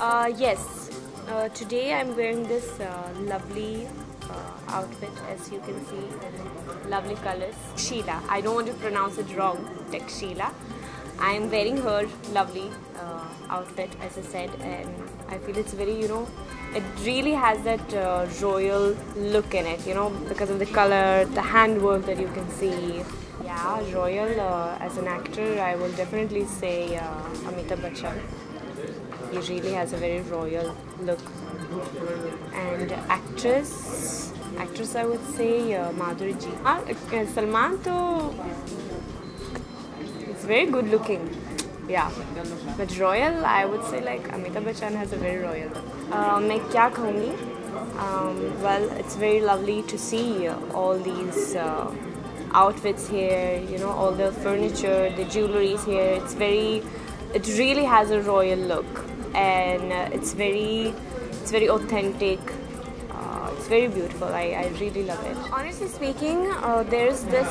Yes, today I'm wearing this lovely outfit, as you can see, lovely colors. Sheila, I don't want to pronounce it wrong, like Sheila. I'm wearing her lovely outfit, as I said, and I feel it's very, it really has that royal look in it, because of the color, the handwork that you can see. Yeah, royal as an actor, I will definitely say Amitabh Bachchan. He really has a very royal look. And actress I would say Madhuri ji. Salman to it's very good looking. Yeah. But royal I would say like Amitabh Bachchan has a very royal look. मैं क्या कहूँगी? Well, it's very lovely to see all these outfits here, all the furniture, the jewelries here. It really has a royal look, and it's very authentic. It's very beautiful. I really love it. Honestly speaking, there's this.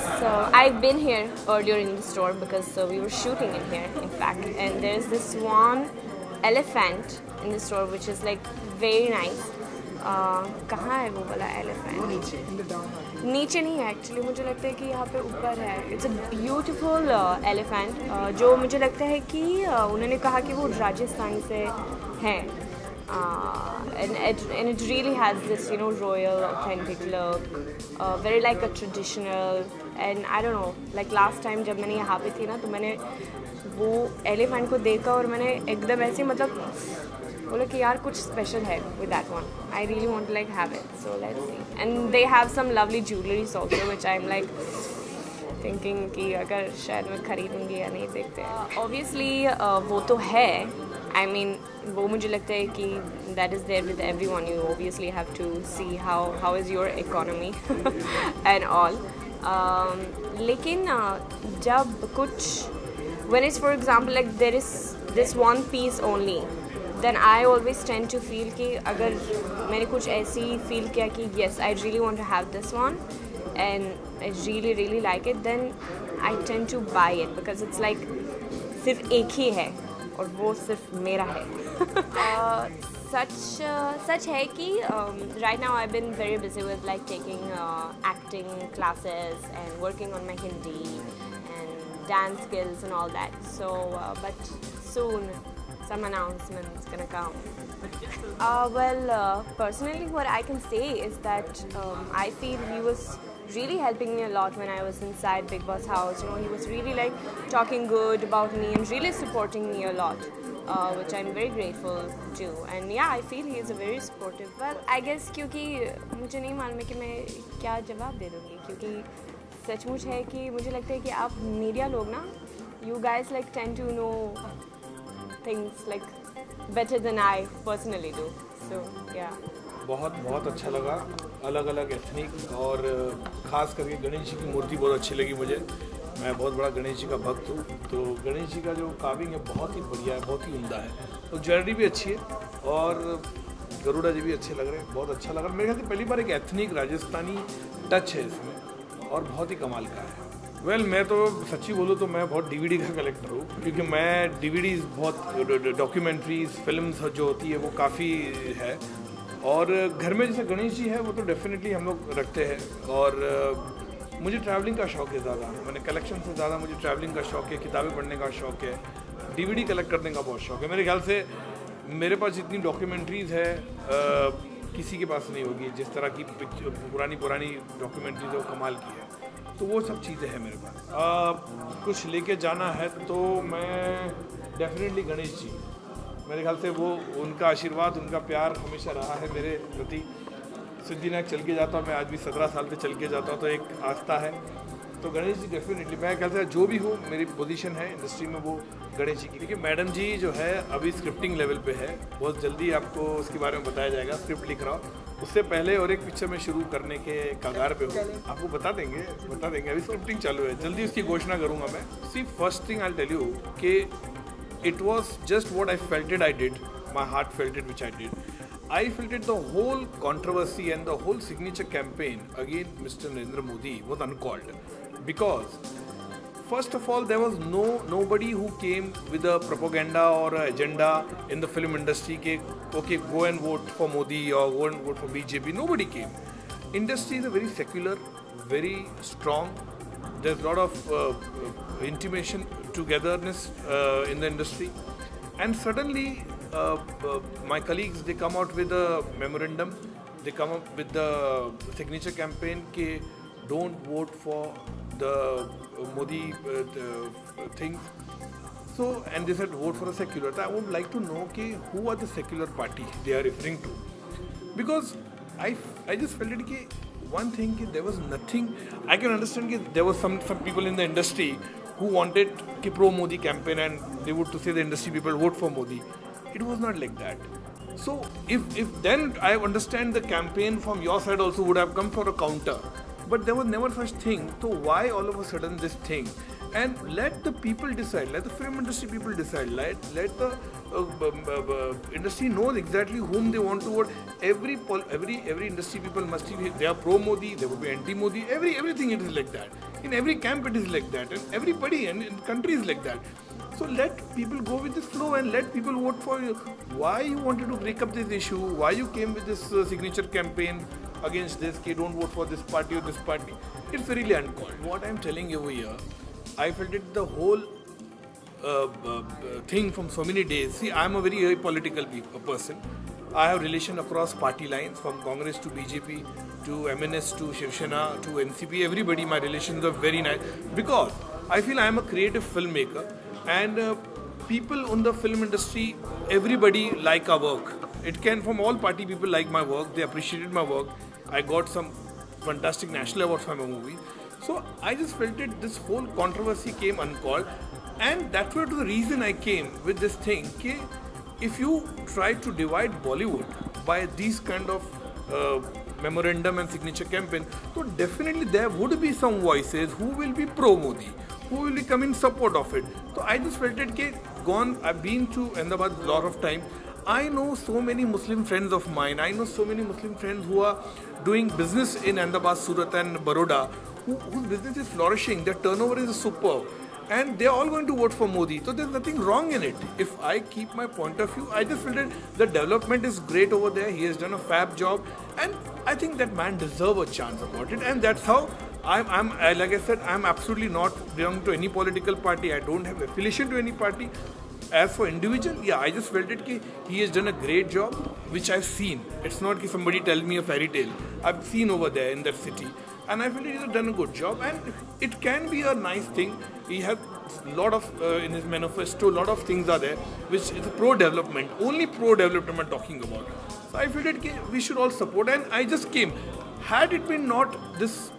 I've been here earlier in the store because we were shooting in here, in fact. And there's this one elephant in the store which is like very nice. कहाँ है वो वाला elephant? नीचे नहीं है actually, मुझे लगता है कि यहाँ पे ऊपर है. इट्स अ ब्यूटीफुल एलिफेंट जो मुझे लगता है कि उन्होंने कहा कि वो राजस्थान से हैं. And it really has this royal authentic look, very like a traditional. And I don't know, like last time जब मैंने यहाँ पे थी ना तो मैंने वो एलिफेंट को देखा और मैंने एकदम ऐसे मतलब बोला कि यार कुछ स्पेशल है with that one. I really want to like have it, so let's see. And they have some lovely jewelries also which I'm like thinking कि अगर शायद मैं खरीदूँगी या नहीं, देखते हैं. Obviously वो तो है. I mean वो मुझे लगता है कि that is there with everyone. You obviously have to see how is your economy and all. लेकिन जब कुछ when it's for example like there is this one piece only, then I always tend to feel कि अगर मैंने कुछ ऐसी feel किया कि yes I really want to have this one and I really like it, then I tend to buy it because it's like सिर्फ एक ही है और वो सिर्फ मेरा है. सच है कि right now I've been very busy with like taking acting classes and working on my Hindi and dance skills and all that. So but soon some announcements gonna come. Well, personally what I can say is that I feel he was really helping me a lot when I was inside Bigg Boss house. He was really like talking good about me and really supporting me a lot, which I'm very grateful to. And yeah, I feel he is a very supportive. Well, I guess क्योंकि मुझे नहीं मालूम है कि मैं क्या जवाब दे दूँगी, क्योंकि सचमुच है कि मुझे लगता है कि आप मीडिया लोग ना, you guys like tend to know things like better than I personally do. So yeah. बहुत अच्छा लगा. अलग अलग एथनिक और ख़ास करके गणेश जी की मूर्ति बहुत अच्छी लगी मुझे. मैं बहुत बड़ा गणेश जी का भक्त हूँ, तो गणेश जी का जो कार्विंग है बहुत ही बढ़िया है, बहुत ही उम्दा है. तो ज्वेलरी भी अच्छी है और गरुड़ा जी भी अच्छे लग रहे हैं. बहुत अच्छा लगा. मेरे ख्याल से पहली बार एक एथनिक राजस्थानी टच है इसमें और बहुत ही कमाल का है. वेल, मैं तो सच्ची बोलूँ तो मैं बहुत डीवीडी का कलेक्टर हूँ, क्योंकि मैं डीवीडीज़ बहुत डॉक्यूमेंट्रीज़ फिल्म्स जो होती है वो काफ़ी है. और घर में जैसे गणेश जी है वो तो डेफिनेटली हम लोग रखते हैं. और मुझे ट्रैवलिंग का शौक़ है ज़्यादा. मैंने कलेक्शन से ज़्यादा मुझे ट्रैवलिंग का शौक़ है, किताबें पढ़ने का शौक़ है, डीवीडी कलेक्ट करने का बहुत शौक़ है. मेरे ख्याल से मेरे पास जितनी डॉक्यूमेंट्रीज़ है किसी के पास नहीं होगी. जिस तरह की पुरानी डॉक्यूमेंट्रीज़ है वो कमाल की है. तो वो सब चीज़ें हैं मेरे पास. कुछ लेके जाना है तो मैं डेफिनेटली गणेश जी, मेरे ख्याल से वो उनका आशीर्वाद, उनका प्यार हमेशा रहा है मेरे प्रति. सिद्धिविनायक चल के जाता हूँ मैं, आज भी 17 साल से चल के जाता हूँ, तो एक आस्था है. तो गणेश जी डेफिनेटली मेरे ख्याल से जो भी हो मेरी पोजीशन है इंडस्ट्री में वो गणेश जी की. देखिए मैडम जी जो है अभी स्क्रिप्टिंग लेवल पे है, बहुत जल्दी आपको उसके बारे में बताया जाएगा. स्क्रिप्ट लिख रहा हूँ, उससे पहले और एक पिक्चर में शुरू करने के कगार पे हूँ. आपको बता देंगे. अभी स्क्रिप्टिंग चालू है, जल्दी उसकी घोषणा करूँगा मैं. See first thing I tell you कि it was just what I felt it I did. My heart felt it which I did. I felt it the whole controversy and the whole signature campaign against Mr. Narendra Modi was uncalled. Because first of all, there was nobody who came with a propaganda or a agenda in the film industry. Ke, okay, go and vote for Modi or go and vote for BJP. Nobody came. Industry is a very secular, very strong. There's a lot of intimation, togetherness in the industry, and suddenly my colleagues, they come out with a memorandum. They come up with the signature campaign ke don't vote for the Modi thing. So, and they said vote for a secular. So I would like to know ke who are the secular party they are referring to, because I just felt it ke one thing ki there was nothing. I can understand ki there was some people in the industry who wanted ki pro Modi campaign, and they would to say the industry people vote for Modi. It was not like that. So if then I understand the campaign from your side also would have come for a counter, but there was never such thing. So why all of a sudden this thing? And let the people decide. Let the film industry people decide. Let the industry know exactly whom they want to vote. Every industry people must be, they are pro Modi, they will be anti Modi. Everything it is like that. In every camp it is like that, and everybody and in country is like that. So let people go with this flow and let people vote for you. Why you wanted to break up this issue? Why you came with this signature campaign against this? Ki don't vote for this party or this party. It's really uncalled. What I'm telling you over here, I felt it the whole thing from so many days. See, I'm a very political person. I have relation across party lines, from Congress to BJP to MNS to Shiv Sena to NCP. Everybody, my relations are very nice, because I feel I am a creative filmmaker, and people in the film industry, everybody like our work. It can, from all party people like my work, they appreciated my work. I got some fantastic national awards for my movie. So I just felt it, this whole controversy came uncalled, and that was the reason I came with this thing. Ki if you try to divide Bollywood by these kind of memorandum and signature campaign, so definitely there would be some voices who will be pro Modi, who will come in support of it. So I just felt it, I've been to Ahmedabad a lot of time. I know so many Muslim friends of mine. I know so many Muslim friends who are doing business in Ahmedabad, Surat and Baroda, whose business is flourishing. Their turnover is superb, and they are all going to vote for Modi. So there's nothing wrong in it. If I keep my point of view, I just feel that the development is great over there. He has done a fab job, and I think that man deserves a chance about it. And that's how I'm like I said, I'm absolutely not belonging to any political party. I don't have affiliation to any party. As for individual, yeah, I just felt it ki he has done a great job, which I've seen. It's not ki somebody tell me a fairy tale. I've seen over there in that city, and I feel he has done a good job, and it can be a nice thing. He has a lot of in his manifesto, a lot of things are there, which is pro development. Only pro development I'm talking about. So I feel that we should all support, and I just came. Had it been not this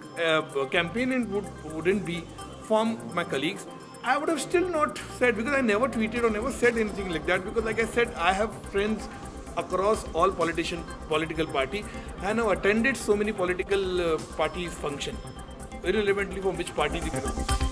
campaign, and wouldn't be from my colleagues, I would have still not said, because I never tweeted or never said anything like that, because like I said, I have friends across all political party, and I've attended so many political parties function, irrelevantly from which party they belong.